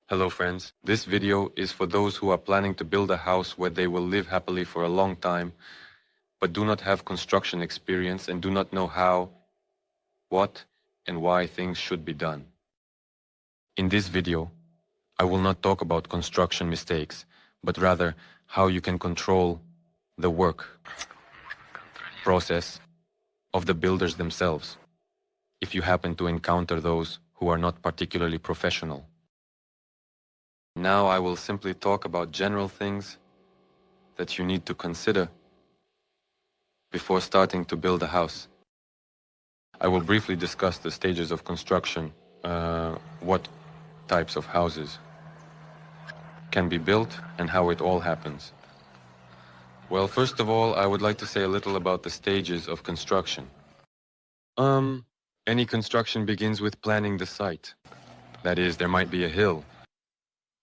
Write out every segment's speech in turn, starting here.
Hello friends, this video is for those who are planning to build a house where they will live happily for a long time, but do not have construction experience and do not know how, what, and why things should be done. In this video, I will not talk about construction mistakes, but rather how you can control the work process of the builders themselves, if you happen to encounter those who are not particularly professional. Now I will simply talk about general things that you need to consider before starting to build a house. I will briefly discuss the stages of construction, what types of houses can be built, and how it all happens. Well, first of all, I would like to say a little about the stages of construction. Any construction begins with planning the site. That is, there might be a hill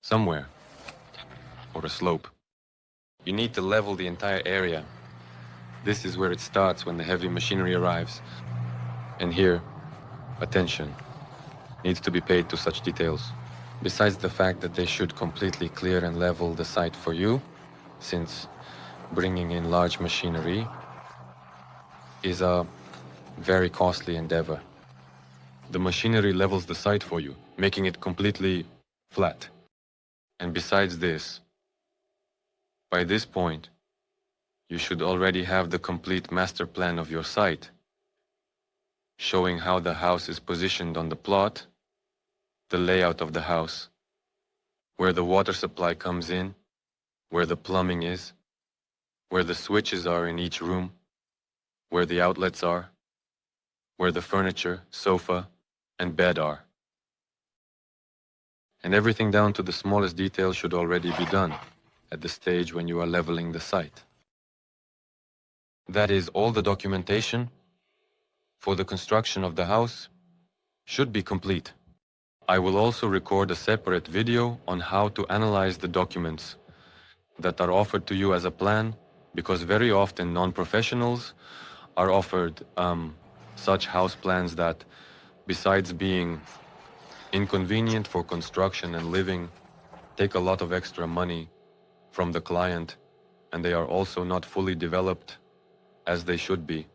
somewhere, or a slope. You need to level the entire area. This is where it starts when the heavy machinery arrives. And here, attention needs to be paid to such details. Besides the fact that they should completely clear and level the site for you, since bringing in large machinery is a very costly endeavor. The machinery levels the site for you, making it completely flat. And besides this, by this point, you should already have the complete master plan of your site, showing how the house is positioned on the plot, the layout of the house, where the water supply comes in, where the plumbing is, where the switches are in each room, where the outlets are, where the furniture, sofa, and bed are. And everything down to the smallest detail should already be done at the stage when you are leveling the site. That is, all the documentation for the construction of the house should be complete. I will also record a separate video on how to analyze the documents that are offered to you as a plan, because very often non-professionals are offered such house plans that, besides being inconvenient for construction and living, take a lot of extra money from the client, and they are also not fully developed as they should be.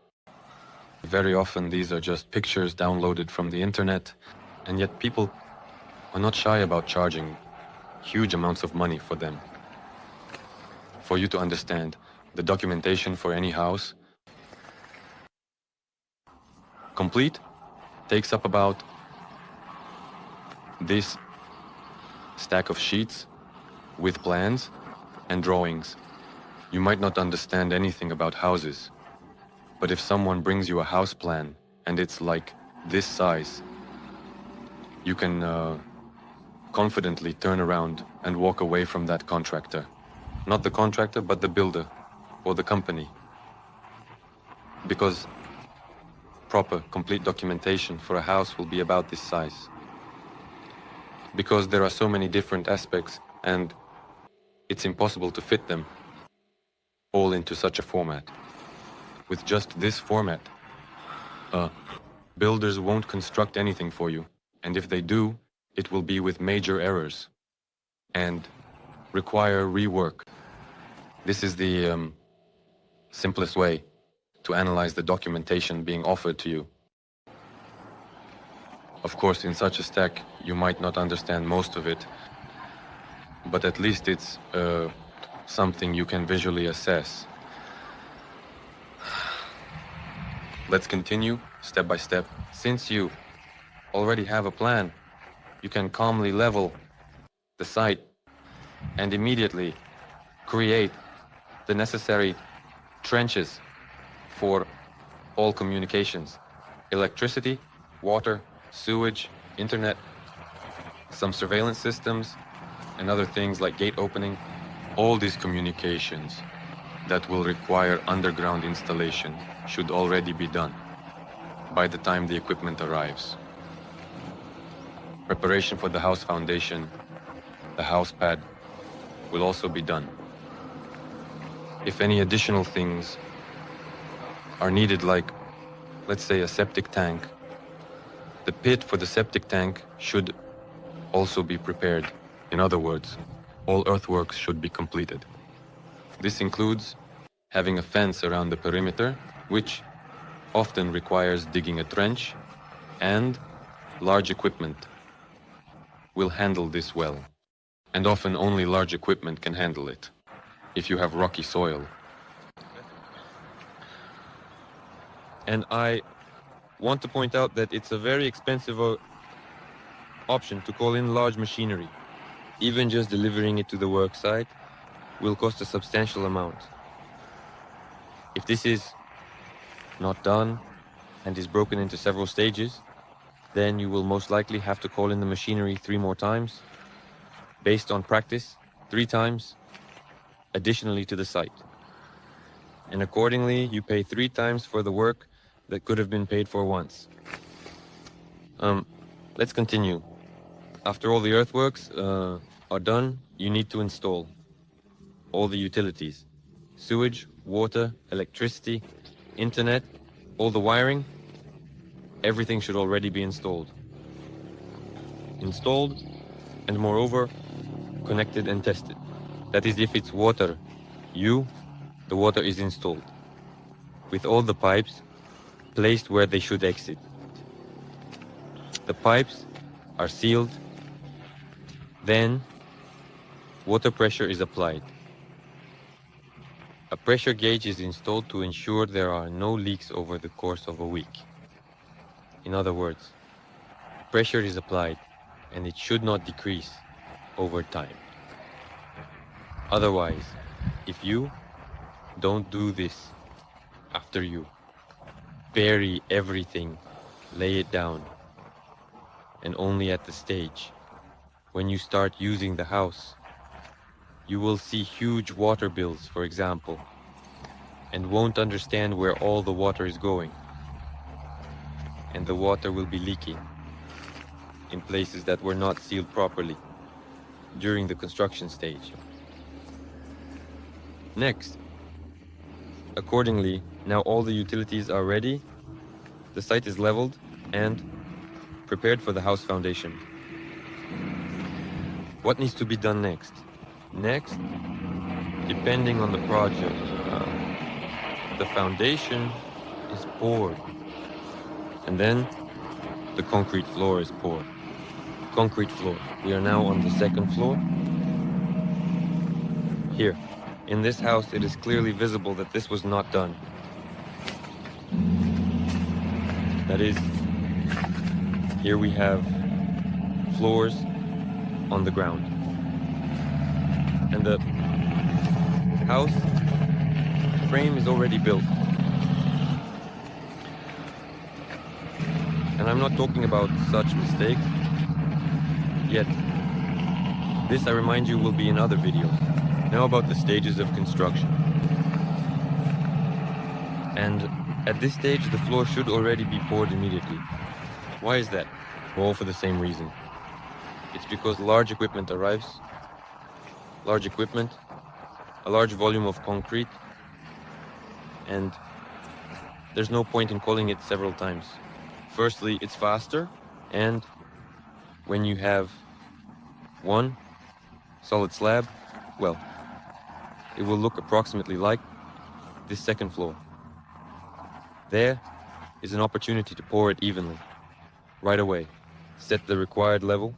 Very often these are just pictures downloaded from the internet, and yet people are not shy about charging huge amounts of money for them. For you to understand, the documentation for any house complete takes up about this stack of sheets with plans and drawings. You might not understand anything about houses, but if someone brings you a house plan and it's like this size, you can confidently turn around and walk away from that contractor. Not the contractor, but the builder or the company. Because proper, complete documentation for a house will be about this size. Because there are so many different aspects and it's impossible to fit them all into such a format. With just this format, builders won't construct anything for you. And if they do, it will be with major errors and require rework. This is the simplest way to analyze the documentation being offered to you. Of course, in such a stack, you might not understand most of it, but at least it's something you can visually assess. Let's continue step by step. Since you already have a plan, you can calmly level the site and immediately create the necessary trenches for all communications: electricity, water, sewage, internet, some surveillance systems, and other things like gate opening. All these communications that will require underground installation should already be done by the time the equipment arrives. Preparation for the house foundation, the house pad, will also be done. If any additional things are needed, like, let's say, a septic tank, the pit for the septic tank should also be prepared. In other words, all earthworks should be completed. This includes having a fence around the perimeter, which often requires digging a trench, and large equipment will handle this well. And often only large equipment can handle it, if you have rocky soil. And I want to point out that it's a very expensive option to call in large machinery. Even just delivering it to the work site will cost a substantial amount. If this is not done and is broken into several stages, then you will most likely have to call in the machinery 3 more times, based on practice, 3 times, additionally to the site. And accordingly, you pay 3 times for the work that could have been paid for once. Let's continue. After all the earthworks are done, you need to install all the utilities. Sewage, water, electricity, internet, all the wiring, everything should already be installed. Installed, and moreover, connected and tested. That is, if it's water, the water is installed, with all the pipes placed where they should exit. The pipes are sealed, then water pressure is applied. A pressure gauge is installed to ensure there are no leaks over the course of a week. In other words, pressure is applied and it should not decrease over time. Otherwise, if you don't do this after you bury everything, lay it down, and only at the stage when you start using the house, you will see huge water bills, for example, and won't understand where all the water is going. And the water will be leaking in places that were not sealed properly during the construction stage. Next, accordingly, now all the utilities are ready, the site is leveled and prepared for the house foundation. What needs to be done next? Next, depending on the project, the foundation is poured, and then the concrete floor is poured. Concrete floor. We are now on the 2nd floor. Here, in this house, it is clearly visible that this was not done. That is, here we have floors on the ground. And the house frame is already built. And I'm not talking about such mistakes yet. This, I remind you, will be in other videos. Now about the stages of construction. And at this stage, the floor should already be poured immediately. Why is that? Well, for the same reason. It's because large equipment arrives. Large equipment, a large volume of concrete, and there's no point in calling it several times. Firstly, it's faster, and when you have one solid slab, well, it will look approximately like this 2nd floor. There is an opportunity to pour it evenly, right away. Set the required level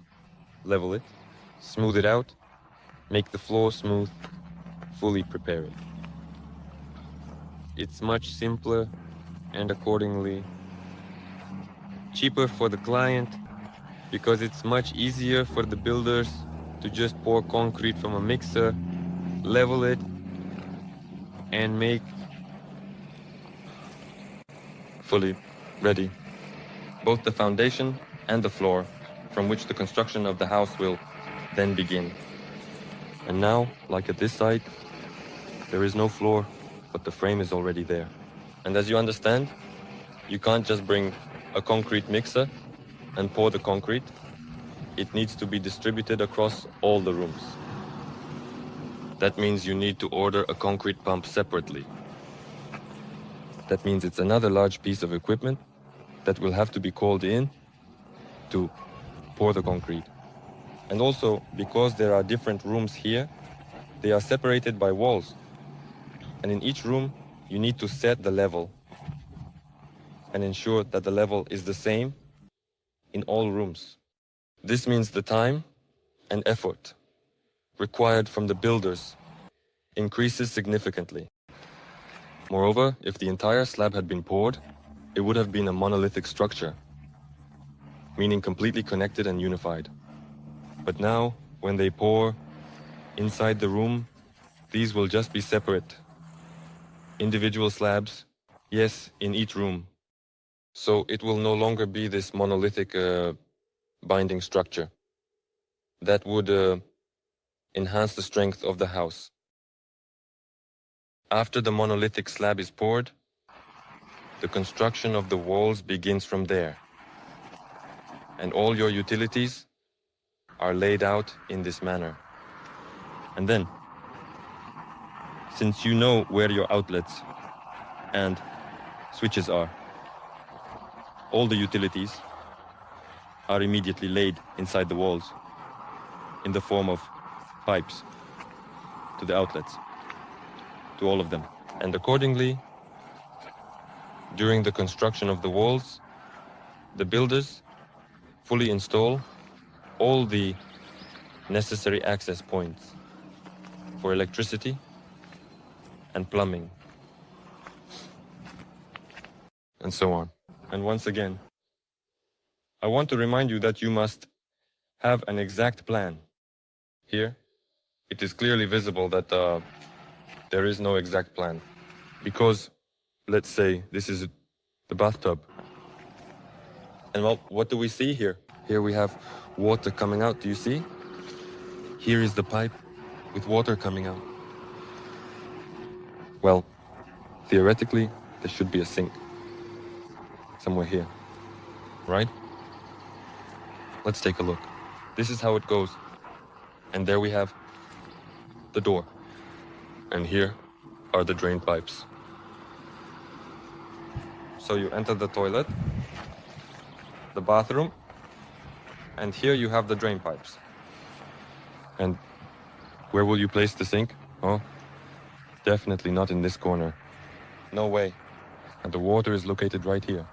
it, smooth it out, make the floor smooth, fully prepare it. It's much simpler and accordingly cheaper for the client, because it's much easier for the builders to just pour concrete from a mixer, level it, and make fully ready both the foundation and the floor, from which the construction of the house will then begin. And now, like at this site, there is no floor, but the frame is already there. And as you understand, you can't just bring a concrete mixer and pour the concrete. It needs to be distributed across all the rooms. That means you need to order a concrete pump separately. That means it's another large piece of equipment that will have to be called in to pour the concrete. And also, because there are different rooms here, they are separated by walls. And in each room, you need to set the level and ensure that the level is the same in all rooms. This means the time and effort required from the builders increases significantly. Moreover, if the entire slab had been poured, it would have been a monolithic structure, meaning completely connected and unified. But now, when they pour inside the room, these will just be separate. Individual slabs, yes, in each room. So it will no longer be this monolithic binding structure that would enhance the strength of the house. After the monolithic slab is poured, the construction of the walls begins from there. And all your utilities are laid out in this manner. And then, since you know where your outlets and switches are, all the utilities are immediately laid inside the walls in the form of pipes to the outlets, to all of them. And accordingly, during the construction of the walls, the builders fully install all the necessary access points for electricity and plumbing, and so on. And once again, I want to remind you that you must have an exact plan. Here, it is clearly visible that there is no exact plan. Because, let's say, this is the bathtub. And well, what do we see here? Here we have water coming out, do you see? Here is the pipe with water coming out. Well, theoretically, there should be a sink. Somewhere here, right? Let's take a look. This is how it goes. And there we have the door. And here are the drain pipes. So you enter the toilet, the bathroom, and here you have the drain pipes. And where will you place the sink? Oh, definitely not in this corner. No way. And the water is located right here.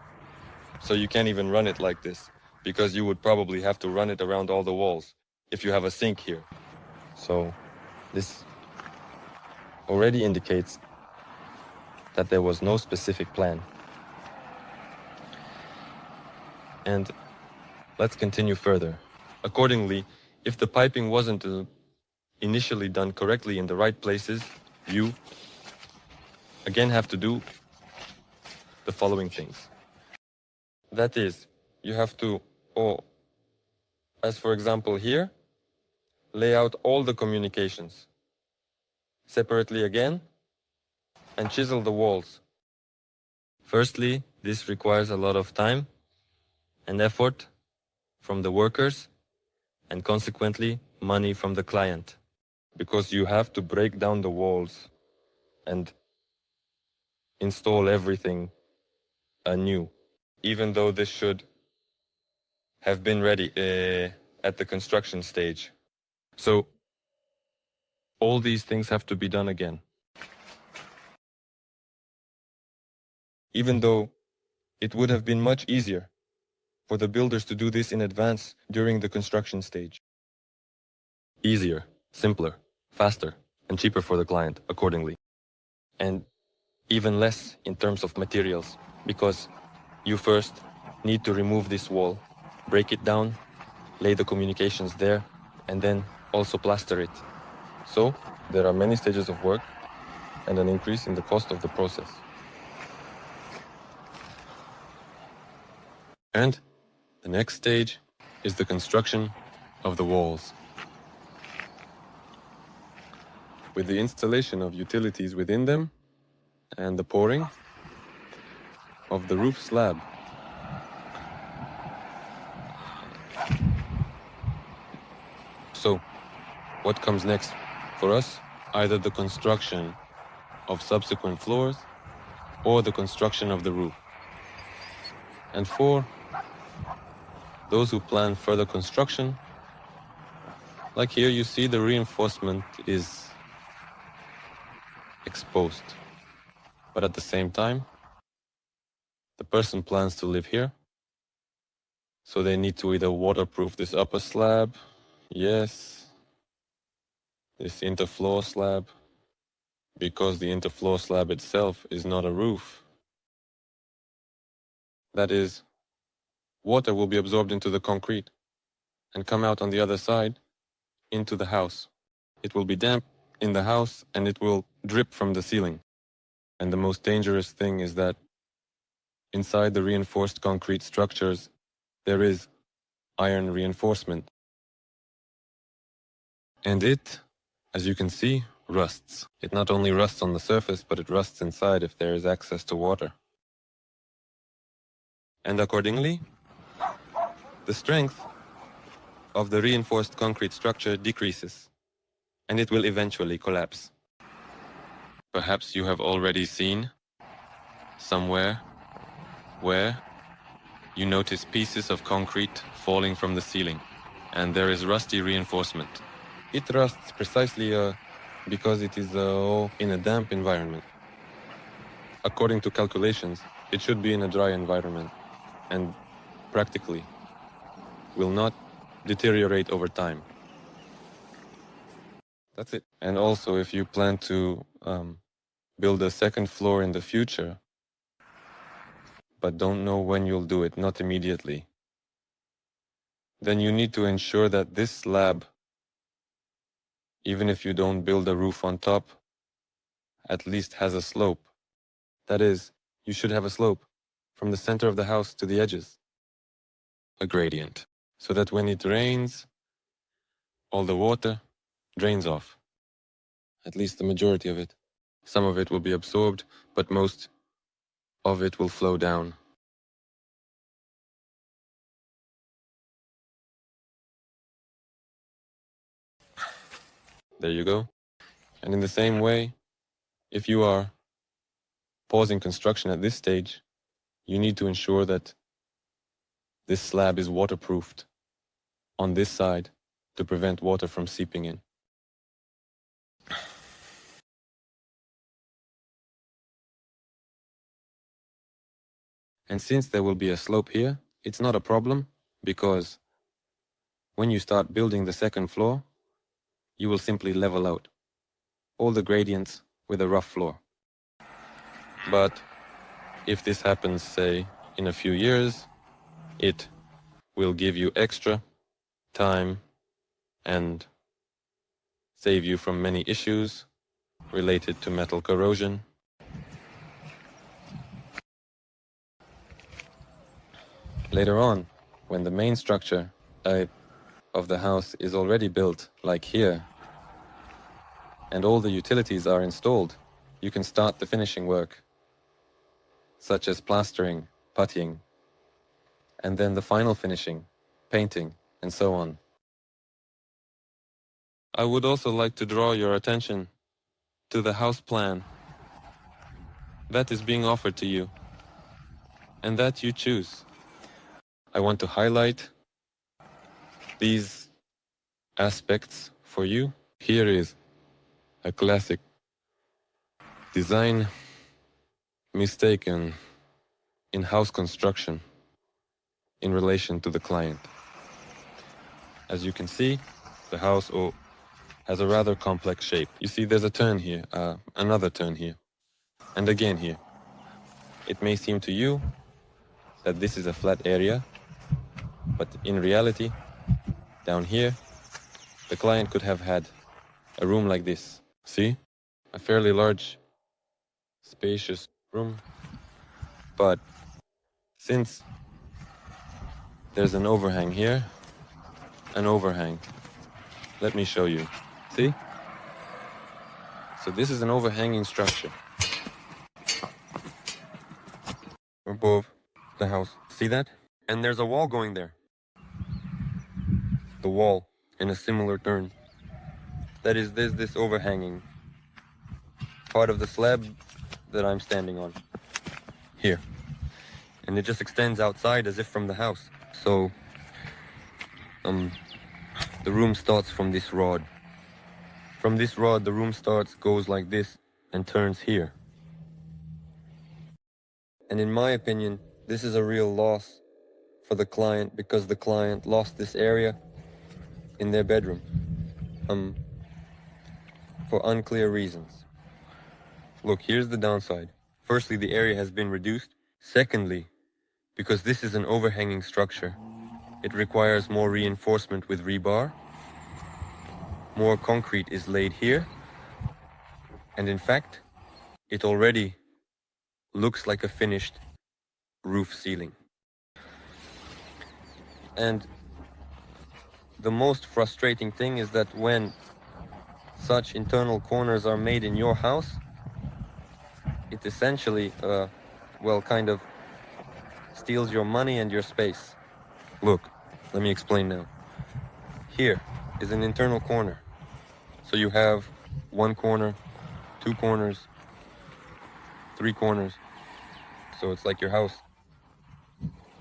So you can't even run it like this, because you would probably have to run it around all the walls if you have a sink here. So this already indicates that there was no specific plan. And let's continue further. Accordingly, if the piping wasn't initially done correctly in the right places, you again have to do the following things. That is, you have to, as for example here, lay out all the communications separately again and chisel the walls. Firstly, this requires a lot of time and effort from the workers and consequently money from the client, because you have to break down the walls and install everything anew, even though this should have been ready at the construction stage. So all these things have to be done again. Even though it would have been much easier for the builders to do this in advance during the construction stage. Easier, simpler, faster, and cheaper for the client accordingly. And even less in terms of materials, because you first need to remove this wall, break it down, lay the communications there, and then also plaster it. So there are many stages of work and an increase in the cost of the process. And the next stage is the construction of the walls. With the installation of utilities within them and the pouring of the roof slab. So, what comes next for us? Either the construction of subsequent floors or the construction of the roof. And for those who plan further construction, Like here, you see the reinforcement is exposed. But at the same time, the person plans to live here. So they need to either waterproof this upper slab, yes, this interfloor slab, because the interfloor slab itself is not a roof. That is, water will be absorbed into the concrete and come out on the other side into the house. It will be damp in the house and it will drip from the ceiling. And the most dangerous thing is that inside the reinforced concrete structures, there is iron reinforcement. And it, as you can see, rusts. It not only rusts on the surface, but it rusts inside if there is access to water. And accordingly, the strength of the reinforced concrete structure decreases, and it will eventually collapse. Perhaps you have already seen somewhere where you notice pieces of concrete falling from the ceiling, and there is rusty reinforcement. It rusts precisely because it is in a damp environment. According to calculations, it should be in a dry environment, and practically will not deteriorate over time. That's it. And also, if you plan to build a second floor in the future, but don't know when you'll do it, not immediately, then you need to ensure that this slab, even if you don't build a roof on top, at least has a slope. That is, you should have a slope from the center of the house to the edges. A gradient. So that when it rains, all the water drains off. At least the majority of it. Some of it will be absorbed, but most of it will flow down. There you go. And in the same way, if you are pausing construction at this stage, you need to ensure that this slab is waterproofed on this side to prevent water from seeping in. And since there will be a slope here, it's not a problem, because when you start building the second floor, you will simply level out all the gradients with a rough floor. But if this happens, say, in a few years, it will give you extra time and save you from many issues related to metal corrosion. Later on, when the main structure of the house is already built, like here, and all the utilities are installed, you can start the finishing work, such as plastering, puttying, and then the final finishing, painting, and so on. I would also like to draw your attention to the house plan that is being offered to you, and that you choose. I want to highlight these aspects for you. Here is a classic design mistake in house construction in relation to the client. As you can see, the house has a rather complex shape. You see there's a turn here, another turn here, and again here. It may seem to you that this is a flat area, but in reality, down here, the client could have had a room like this. See? A fairly large, spacious room. But since there's an overhang here, an overhang. Let me show you. See? So this is an overhanging structure above the house. See that? And there's a wall going there. The wall in a similar turn. That is, there's this overhanging part of the slab that I'm standing on here, and it just extends outside as if from the house. So the the room starts from this rod. From this rod, the room starts, goes like this, and turns here. And in my opinion, this is a real loss for the client because the client lost this area in their bedroom for unclear reasons. Look, here's the downside. Firstly, the area has been reduced. Secondly, because this is an overhanging structure, it requires more reinforcement with rebar. More concrete is laid here. And in fact, it already looks like a finished roof ceiling. And the most frustrating thing is that when such internal corners are made in your house, it essentially, kind of steals your money and your space. Look, let me explain now. Here is an internal corner. So you have one corner, two corners, three corners. So it's like your house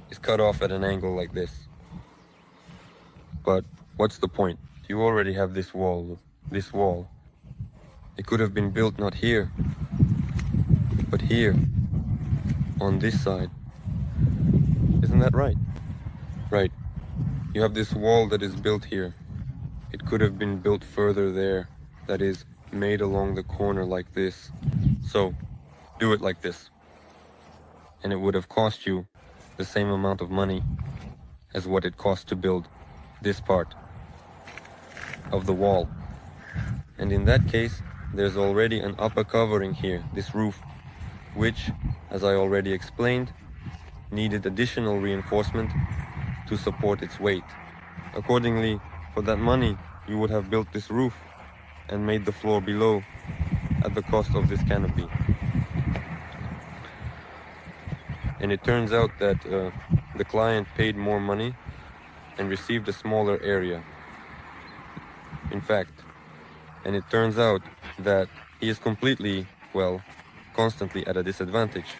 is cut off at an angle like this. But what's the point? You already have this wall. This wall. It could have been built not here, but here, on this side. Isn't that right? Right. You have this wall that is built here. It could have been built further there, that is, made along the corner like this. So, do it like this. And it would have cost you the same amount of money as what it cost to build this part of the wall. And in that case, there's already an upper covering here, this roof, which, as I already explained, needed additional reinforcement to support its weight. Accordingly, for that money, you would have built this roof and made the floor below at the cost of this canopy. And it turns out that the client paid more money and received a smaller area. In fact, and it turns out that he is constantly at a disadvantage.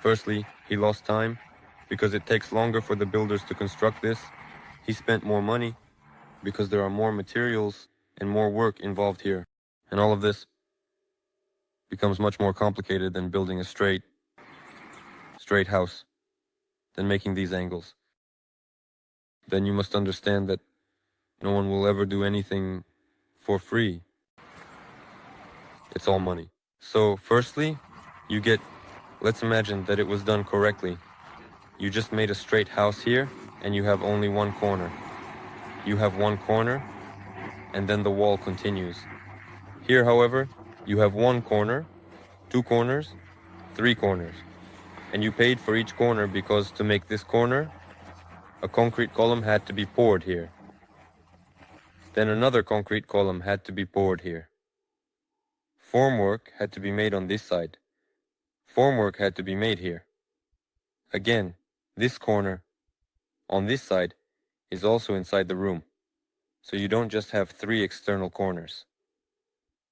Firstly, he lost time because it takes longer for the builders to construct this. He spent more money because there are more materials and more work involved here. And all of this becomes much more complicated than building a straight house, than making these angles. Then you must understand that no one will ever do anything for free. It's all money. So firstly, let's imagine that it was done correctly. You just made a straight house here and you have only one corner. You have one corner and then the wall continues. Here, however, you have one corner, two corners, three corners. And you paid for each corner because to make this corner, a concrete column had to be poured here. Then another concrete column had to be poured here. Formwork had to be made on this side. Formwork had to be made here. Again, this corner on this side is also inside the room. So you don't just have three external corners.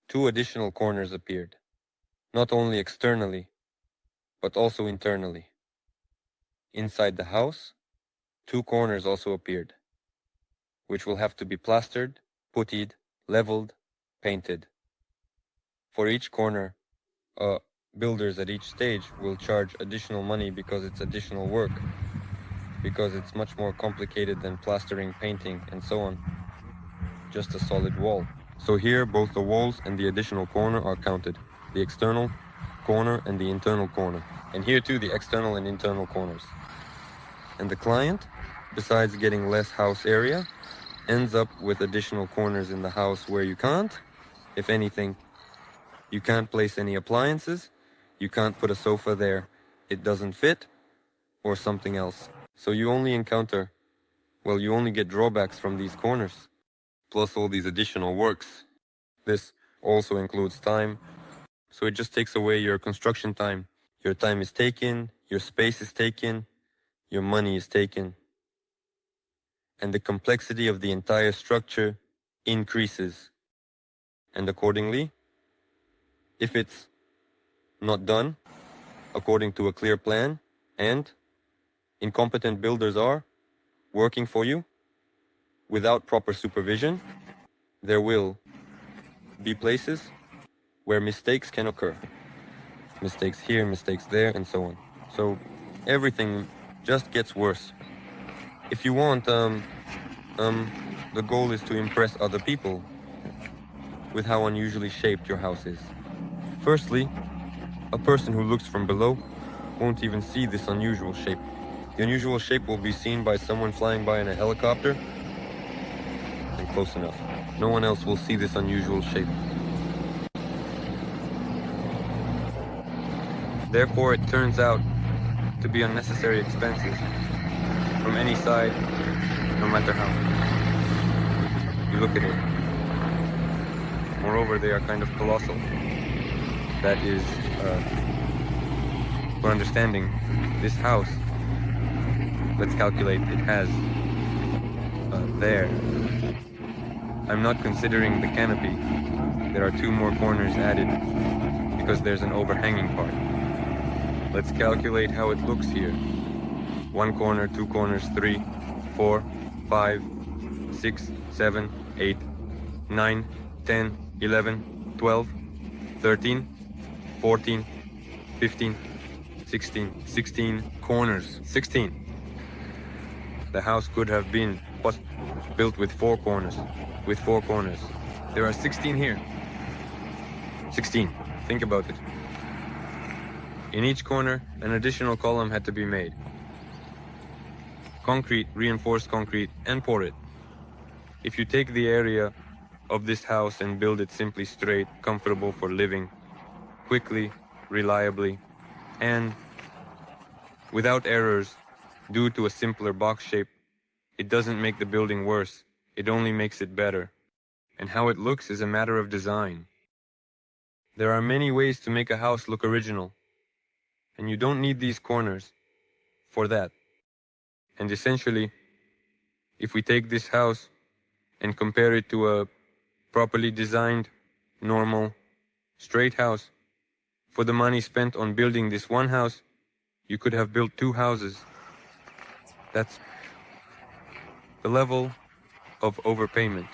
Two additional corners appeared, not only externally, but also internally. Inside the house, two corners also appeared, which will have to be plastered, puttied, leveled, painted. For each corner, builders at each stage will charge additional money because it's additional work, because it's much more complicated than plastering, painting, and so on. Just a solid wall. So here, both the walls and the additional corner are counted. The external corner and the internal corner. And here too, the external and internal corners. And the client, besides getting less house area, ends up with additional corners in the house where you can't, if anything, you can't place any appliances, you can't put a sofa there, it doesn't fit, or something else. So you only get drawbacks from these corners, plus all these additional works. This also includes time, so it just takes away your construction time. Your time is taken, your space is taken, your money is taken. And the complexity of the entire structure increases. And accordingly, if it's not done according to a clear plan and incompetent builders are working for you, without proper supervision, there will be places where mistakes can occur. Mistakes here, mistakes there, and so on. So everything just gets worse. If you want, the goal is to impress other people with how unusually shaped your house is. Firstly, a person who looks from below won't even see this unusual shape. The unusual shape will be seen by someone flying by in a helicopter, and close enough. No one else will see this unusual shape. Therefore, it turns out to be unnecessary expenses from any side, no matter how you look at it. Moreover, they are kind of colossal. That is, for understanding, this house, let's calculate, it has there. I'm not considering the canopy. There are 2 more corners added because there's an overhanging part. Let's calculate how it looks here. 1 corner, 2 corners, 3, 4, 5, 6, 7, 8, 9, 10, 11, 12, 13, 14, 15, 16 corners. 16. The house could have been built with 4 corners. With 4 corners. There are 16 here. 16. Think about it. In each corner, an additional column had to be made. Concrete, reinforced concrete, and pour it. If you take the area of this house and build it simply straight, comfortable for living, quickly, reliably, and without errors, due to a simpler box shape, it doesn't make the building worse, it only makes it better. And how it looks is a matter of design. There are many ways to make a house look original, and you don't need these corners for that. And essentially, if we take this house and compare it to a properly designed, normal, straight house, for the money spent on building this one house, you could have built 2 houses. That's the level of overpayment.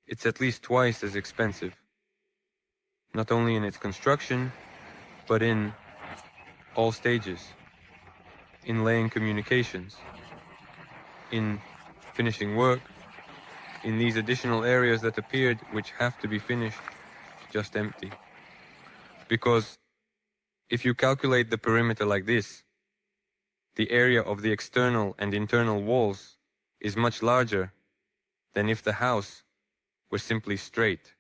It's at least twice as expensive, not only in its construction, but in all stages, in laying communications, in finishing work, in these additional areas that appeared which have to be finished, just empty. Because if you calculate the perimeter like this, the area of the external and internal walls is much larger than if the house were simply straight.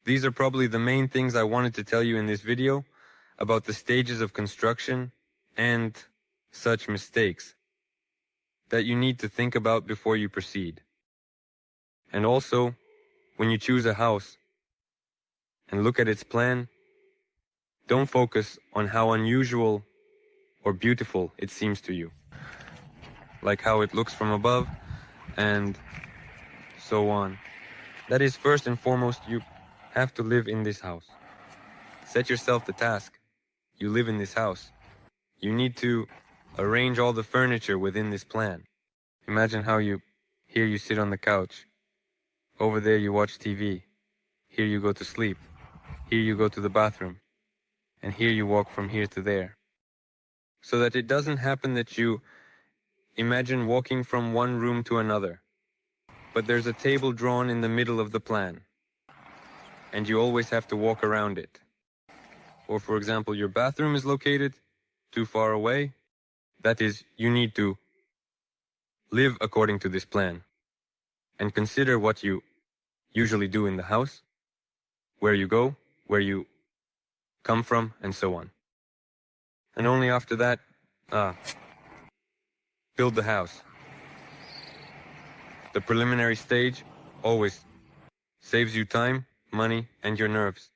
These are probably the main things I wanted to tell you in this video about the stages of construction and such mistakes that you need to think about before you proceed. And also, when you choose a house and look at its plan, don't focus on how unusual or beautiful it seems to you, like how it looks from above and so on. That is, first and foremost, you have to live in this house. Set yourself the task. You live in this house. You need to arrange all the furniture within this plan. Imagine how here you sit on the couch. Over there you watch TV. Here you go to sleep. Here you go to the bathroom. And here you walk from here to there. So that it doesn't happen that you imagine walking from one room to another, but there's a table drawn in the middle of the plan, and you always have to walk around it. Or for example, your bathroom is located too far away. That is, you need to live according to this plan and consider what you usually do in the house, where you go, where you come from, and so on. And only after that, build the house. The preliminary stage always saves you time, money, and your nerves.